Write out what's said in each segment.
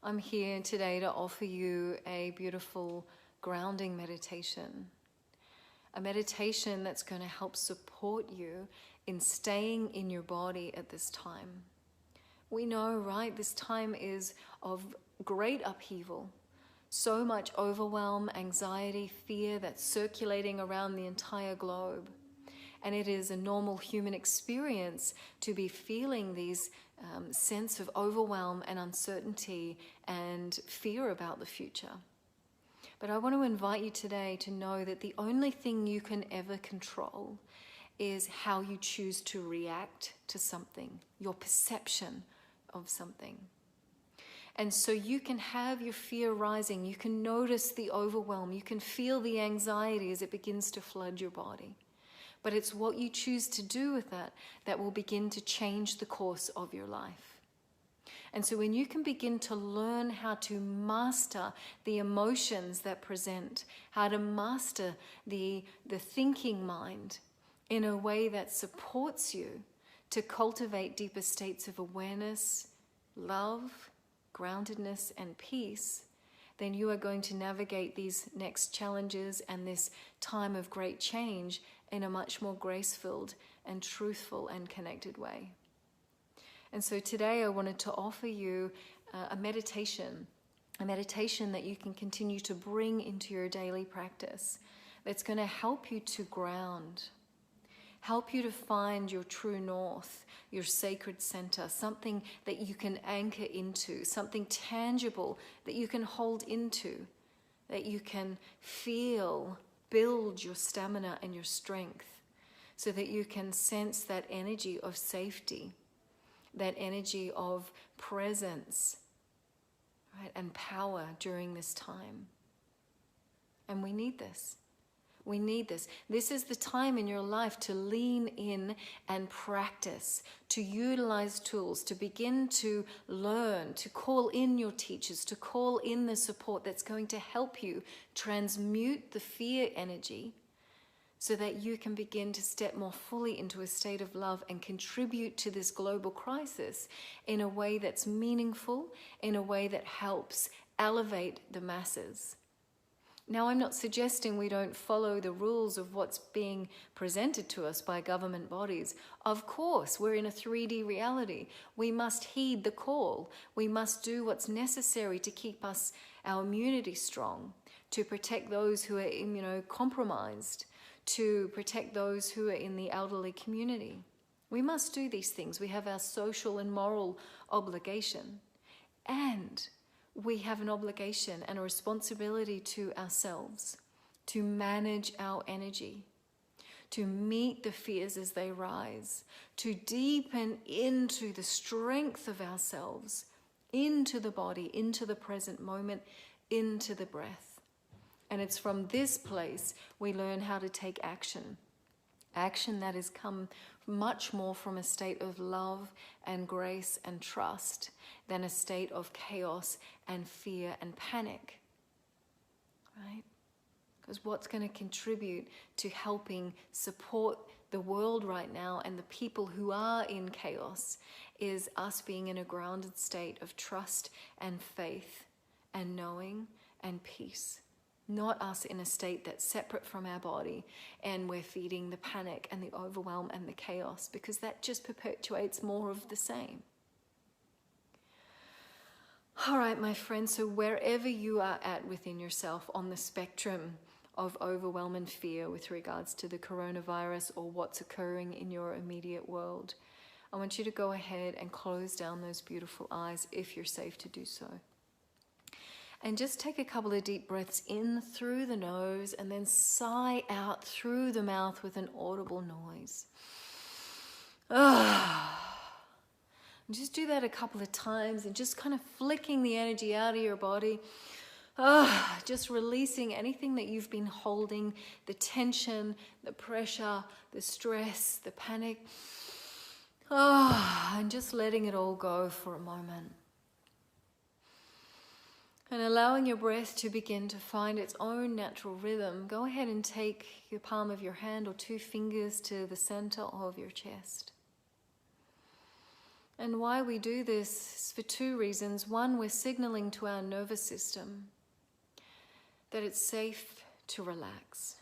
I'm here today to offer you a beautiful grounding meditation. A meditation that's going to help support you in staying in your body at this time. We know, right, this time is of great upheaval. So much overwhelm, anxiety, fear that's circulating around the entire globe. And it is a normal human experience to be feeling these sense of overwhelm and uncertainty and fear about the future. But I want to invite you today to know that the only thing you can ever control is how you choose to react to something, your perception of something. And so you can have your fear rising, you can notice the overwhelm, you can feel the anxiety as it begins to flood your body. But it's what you choose to do with that that will begin to change the course of your life. And so when you can begin to learn how to master the emotions that present, how to master the thinking mind in a way that supports you to cultivate deeper states of awareness, love, groundedness, and peace, then you are going to navigate these next challenges and this time of great change in a much more grace-filled and truthful and connected way. And so today I wanted to offer you a meditation that you can continue to bring into your daily practice that's going to help you to ground, help you to find your true north, your sacred center, something that you can anchor into, something tangible that you can hold into, that you can feel, build your stamina and your strength so that you can sense that energy of safety, that energy of presence, right, and power during this time. And we need this. We need this. This is the time in your life to lean in and practice, to utilize tools, to begin to learn, to call in your teachers, to call in the support that's going to help you transmute the fear energy so that you can begin to step more fully into a state of love and contribute to this global crisis in a way that's meaningful, in a way that helps elevate the masses. Now, I'm not suggesting we don't follow the rules of what's being presented to us by government bodies. Of course, we're in a 3D reality. We must heed the call. We must do what's necessary to keep our immunity strong, to protect those who are immunocompromised, to protect those who are in the elderly community. We must do these things. We have our social and moral obligation. And we have an obligation and a responsibility to ourselves to manage our energy, to meet the fears as they rise, to deepen into the strength of ourselves, into the body, into the present moment, into the breath. And it's from this place we learn how to take action. Action that has come much more from a state of love and grace and trust than a state of chaos and fear and panic, right? Because what's going to contribute to helping support the world right now and the people who are in chaos is us being in a grounded state of trust and faith and knowing and peace. Not us in a state that's separate from our body and we're feeding the panic and the overwhelm and the chaos, because that just perpetuates more of the same. All right, my friends, so wherever you are at within yourself on the spectrum of overwhelm and fear with regards to the coronavirus or what's occurring in your immediate world, I want you to go ahead and close down those beautiful eyes if you're safe to do so. And just take a couple of deep breaths in through the nose and then sigh out through the mouth with an audible noise. Just do that a couple of times and just kind of flicking the energy out of your body. Just releasing anything that you've been holding, the tension, the pressure, the stress, the panic. And just letting it all go for a moment. And allowing your breath to begin to find its own natural rhythm. Go ahead and take your palm of your hand or 2 fingers to the center of your chest. And why we do this is for two reasons. One, we're signaling to our nervous system that it's safe to relax.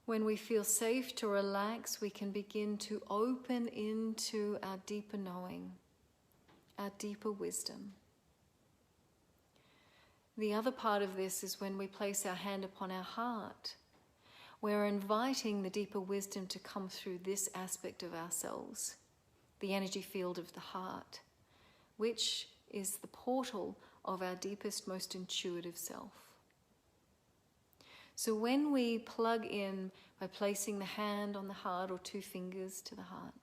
When we feel safe to relax, we can begin to open into our deeper knowing, our deeper wisdom. The other part of this is when we place our hand upon our heart. We're inviting the deeper wisdom to come through this aspect of ourselves, the energy field of the heart, which is the portal of our deepest, most intuitive self. So when we plug in by placing the hand on the heart or two fingers to the heart,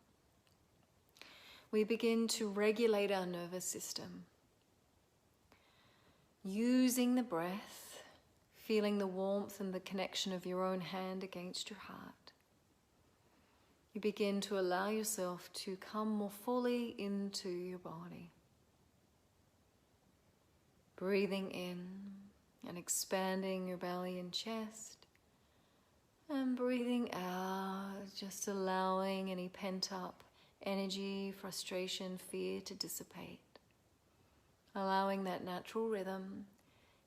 we begin to regulate our nervous system, using the breath, feeling the warmth and the connection of your own hand against your heart. You begin to allow yourself to come more fully into your body. Breathing in and expanding your belly and chest. And breathing out, just allowing any pent-up energy, frustration, fear to dissipate. Allowing that natural rhythm,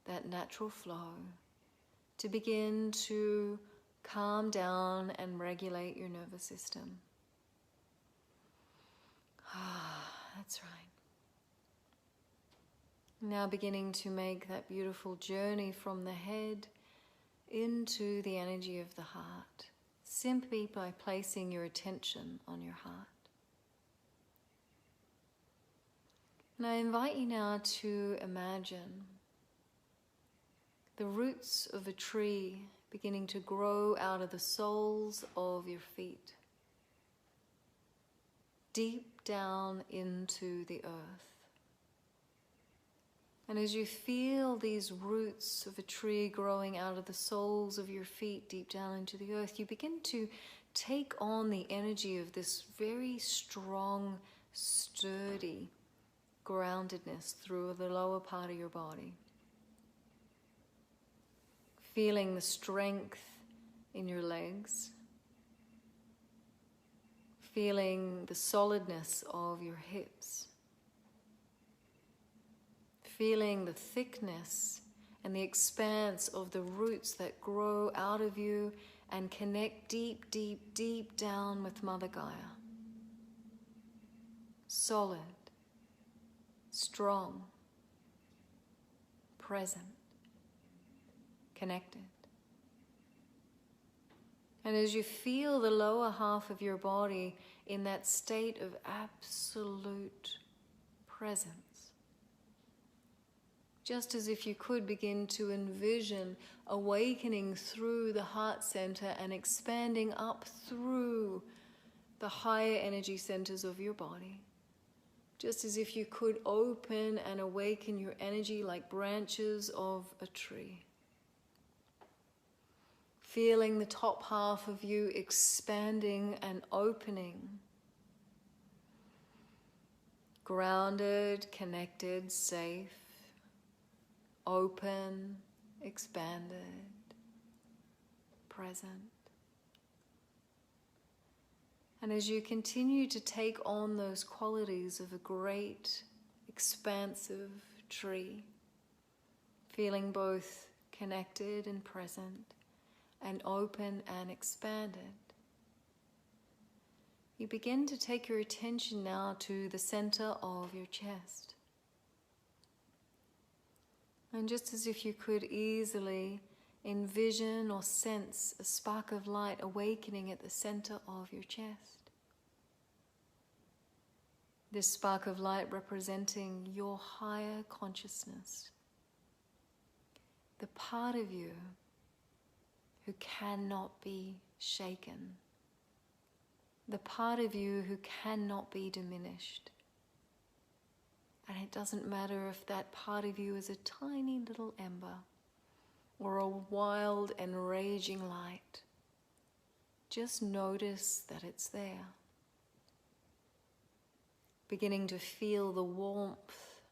that natural flow to begin to calm down and regulate your nervous system. That's right. Now beginning to make that beautiful journey from the head into the energy of the heart, simply by placing your attention on your heart. And I invite you now to imagine the roots of a tree beginning to grow out of the soles of your feet, deep down into the earth. And as you feel these roots of a tree growing out of the soles of your feet deep down into the earth, you begin to take on the energy of this very strong, sturdy groundedness through the lower part of your body. Feeling the strength in your legs. Feeling the solidness of your hips. Feeling the thickness and the expanse of the roots that grow out of you and connect deep, deep, deep down with Mother Gaia. Solid, strong, present, connected. And as you feel the lower half of your body in that state of absolute presence, just as if you could begin to envision awakening through the heart center and expanding up through the higher energy centers of your body. Just as if you could open and awaken your energy like branches of a tree. Feeling the top half of you expanding and opening. Grounded, connected, safe. Open, expanded, present. And as you continue to take on those qualities of a great, expansive tree, feeling both connected and present, and open and expanded, you begin to take your attention now to the center of your chest. And just as if you could easily envision or sense a spark of light awakening at the center of your chest. This spark of light representing your higher consciousness. The part of you who cannot be shaken. The part of you who cannot be diminished. And it doesn't matter if that part of you is a tiny little ember or a wild and raging light. Just notice that it's there. Beginning to feel the warmth.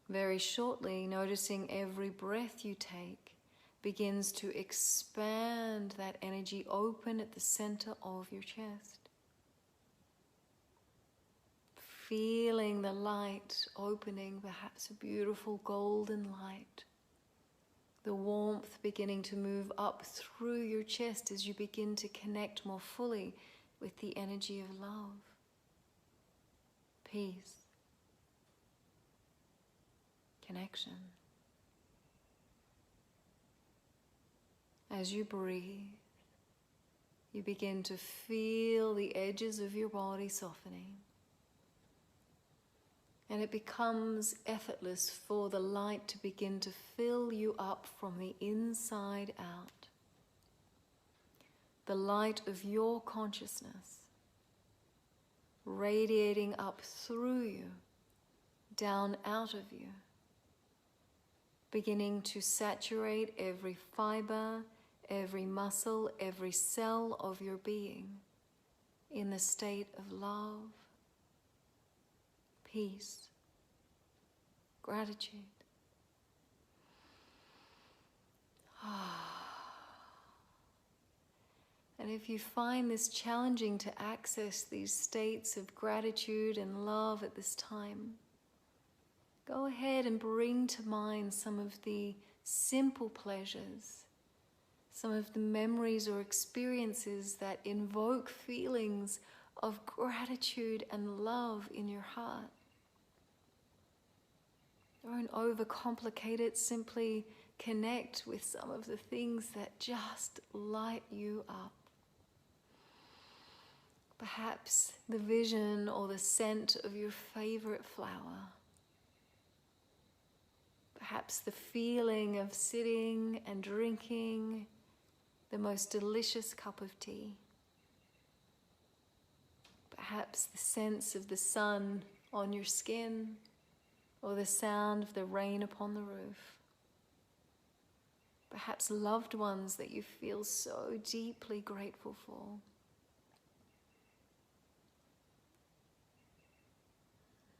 Very shortly, noticing every breath you take begins to expand that energy open at the center of your chest. feeling the light opening, perhaps a beautiful golden light. The warmth beginning to move up through your chest as you begin to connect more fully with the energy of love, peace, connection. As you breathe, you begin to feel the edges of your body softening. And it becomes effortless for the light to begin to fill you up from the inside out. The light of your consciousness radiating up through you, down out of you, beginning to saturate every fiber, every muscle, every cell of your being in the state of love, peace, gratitude. And if you find this challenging to access these states of gratitude and love at this time, go ahead and bring to mind some of the simple pleasures, some of the memories or experiences that invoke feelings of gratitude and love in your heart. Don't overcomplicate it, simply connect with some of the things that just light you up. Perhaps the vision or the scent of your favorite flower. Perhaps the feeling of sitting and drinking the most delicious cup of tea. Perhaps the sense of the sun on your skin, or the sound of the rain upon the roof. Perhaps loved ones that you feel so deeply grateful for.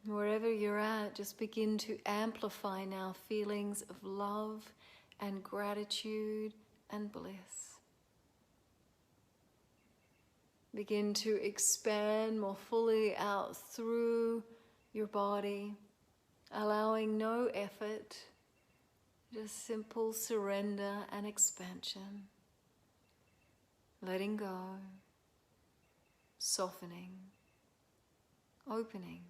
Wherever you're at, just begin to amplify now feelings of love and gratitude and bliss. Begin to expand more fully out through your body, allowing no effort, just simple surrender and expansion. Letting go, softening, opening.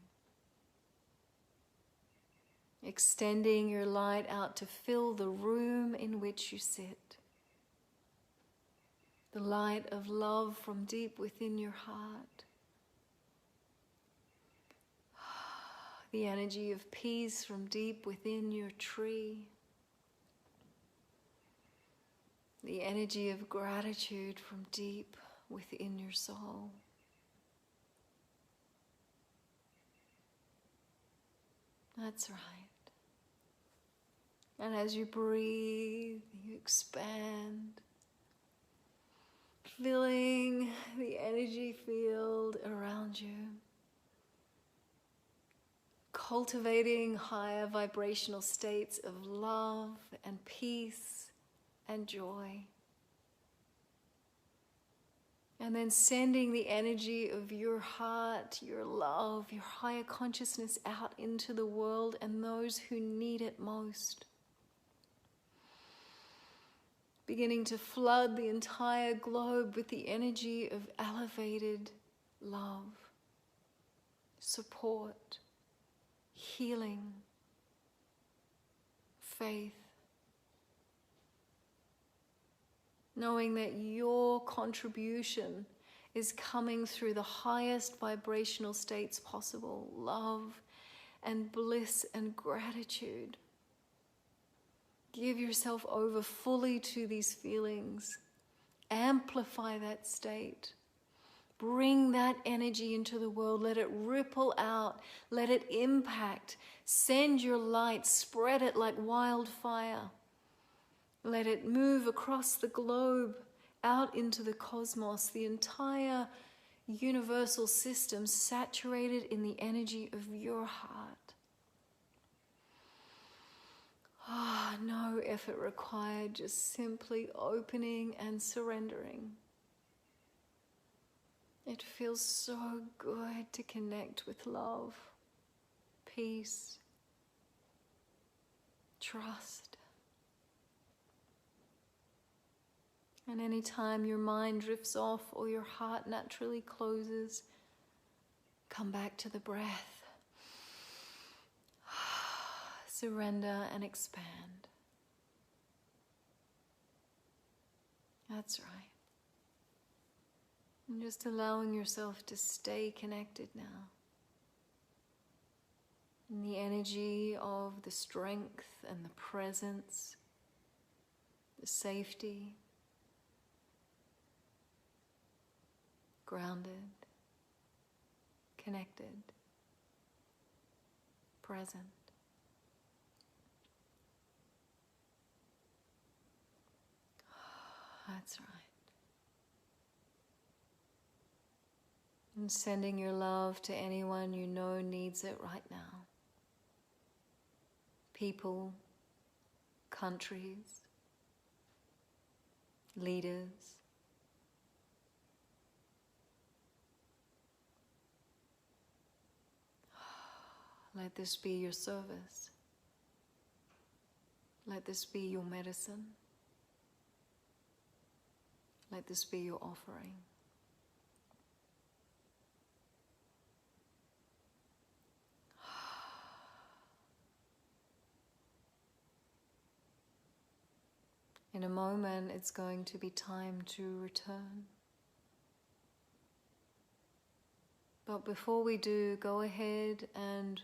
Extending your light out to fill the room in which you sit. The light of love from deep within your heart. The energy of peace from deep within your tree. The energy of gratitude from deep within your soul. That's right. And as you breathe, you expand, filling the energy field around you, cultivating higher vibrational states of love and peace and joy. And then sending the energy of your heart, your love, your higher consciousness out into the world and those who need it most. Beginning to flood the entire globe with the energy of elevated love, support, healing, faith. Knowing that your contribution is coming through the highest vibrational states possible, love and bliss and gratitude. Give yourself over fully to these feelings. Amplify that state. Bring that energy into the world. Let it ripple out. Let it impact. Send your light. Spread it like wildfire. Let it move across the globe, out into the cosmos, the entire universal system saturated in the energy of your heart. No effort required, just simply opening and surrendering. It feels so good to connect with love, peace, trust. And anytime your mind drifts off or your heart naturally closes, come back to the breath. Surrender and expand. That's right. And just allowing yourself to stay connected now. In the energy of the strength and the presence, the safety, grounded, connected, present. That's right. And sending your love to anyone you know needs it right now. People, countries, leaders. Let this be your service. Let this be your medicine. Let this be your offering. In a moment, it's going to be time to return. But before we do, go ahead and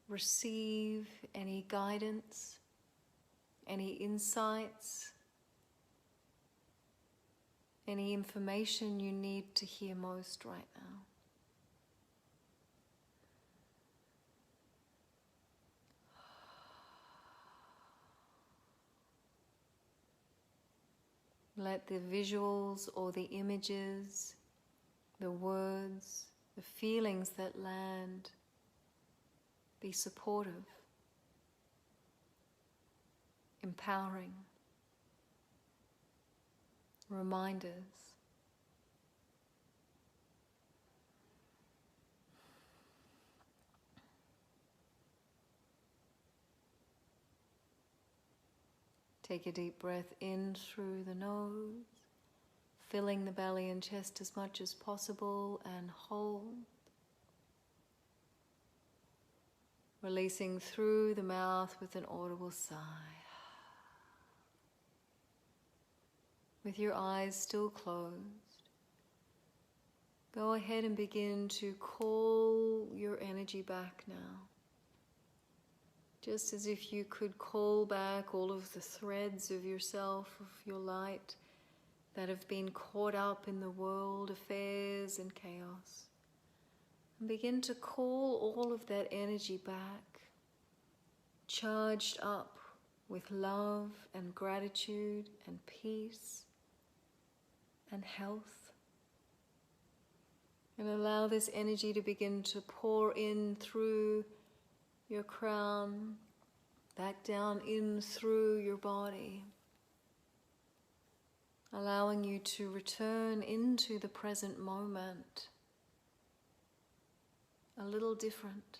receive any guidance, any insights, any information you need to hear most right now. Let the visuals or the images, the words, the feelings that land be supportive, empowering, reminders. Take a deep breath in through the nose, filling the belly and chest as much as possible, and hold. Releasing through the mouth with an audible sigh. With your eyes still closed, go ahead and begin to call your energy back now. Just as if you could call back all of the threads of yourself, of your light, that have been caught up in the world affairs and chaos. And begin to call all of that energy back, charged up with love and gratitude and peace and health. And allow this energy to begin to pour in through your crown, back down in through your body, allowing you to return into the present moment a little different,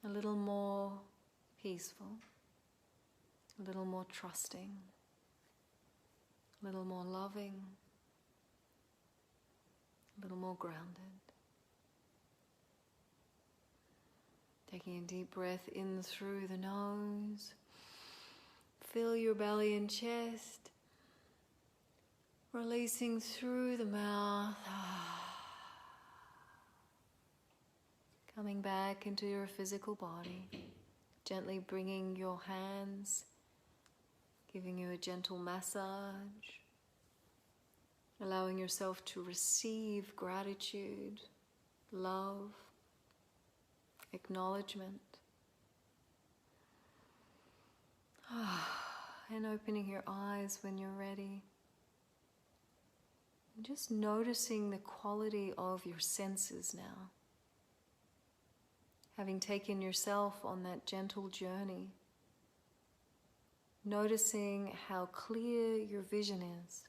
a little more peaceful, a little more trusting, a little more loving, a little more grounded. Taking a deep breath in through the nose. Fill your belly and chest. Releasing through the mouth. Coming back into your physical body. Gently bringing your hands. Giving you a gentle massage. Allowing yourself to receive gratitude, love, acknowledgement. And opening your eyes when you're ready. And just noticing the quality of your senses now. Having taken yourself on that gentle journey. Noticing how clear your vision is.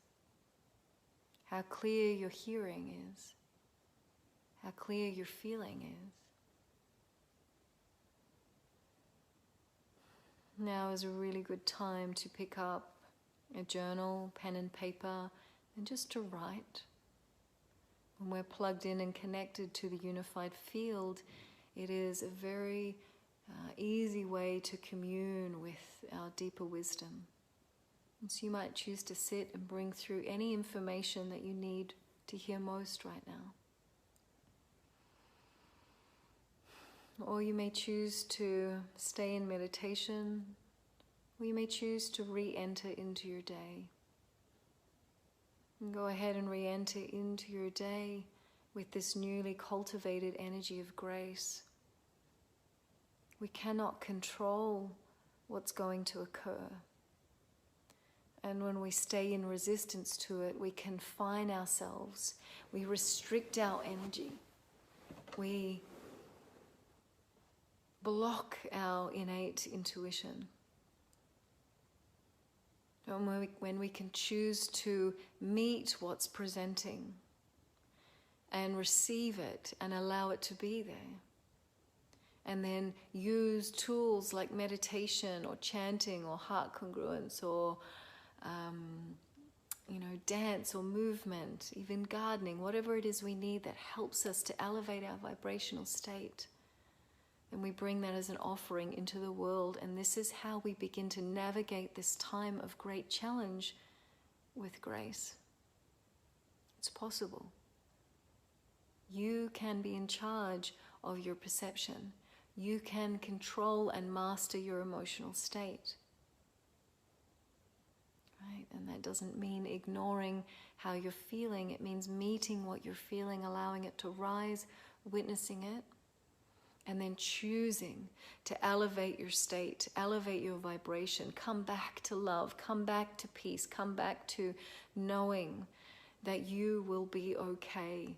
how clear your hearing is, how clear your feeling is. Now is a really good time to pick up a journal, pen and paper, and just to write. When we're plugged in and connected to the unified field, it is a very easy way to commune with our deeper wisdom. And so you might choose to sit and bring through any information that you need to hear most right now. Or you may choose to stay in meditation, or you may choose to re-enter into your day. And go ahead and re-enter into your day with this newly cultivated energy of grace. We cannot control what's going to occur. And when we stay in resistance to it, we confine ourselves. We restrict our energy. We block our innate intuition. And when we can choose to meet what's presenting and receive it and allow it to be there, and then use tools like meditation or chanting or heart congruence or dance or movement, even gardening, whatever it is we need that helps us to elevate our vibrational state. And we bring that as an offering into the world, and this is how we begin to navigate this time of great challenge with grace. It's possible. You can be in charge of your perception. You can control and master your emotional state. Right? And that doesn't mean ignoring how you're feeling. It means meeting what you're feeling, allowing it to rise, witnessing it, and then choosing to elevate your state, elevate your vibration, come back to love, come back to peace, come back to knowing that you will be okay,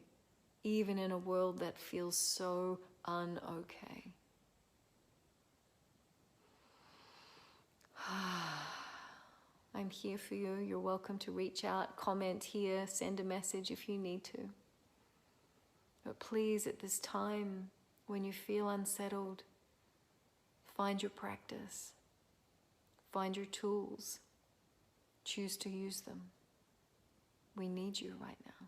even in a world that feels so un-okay. I'm here for you. You're welcome to reach out, comment here, send a message if you need to. But please, at this time, when you feel unsettled, find your practice, find your tools, choose to use them. We need you right now.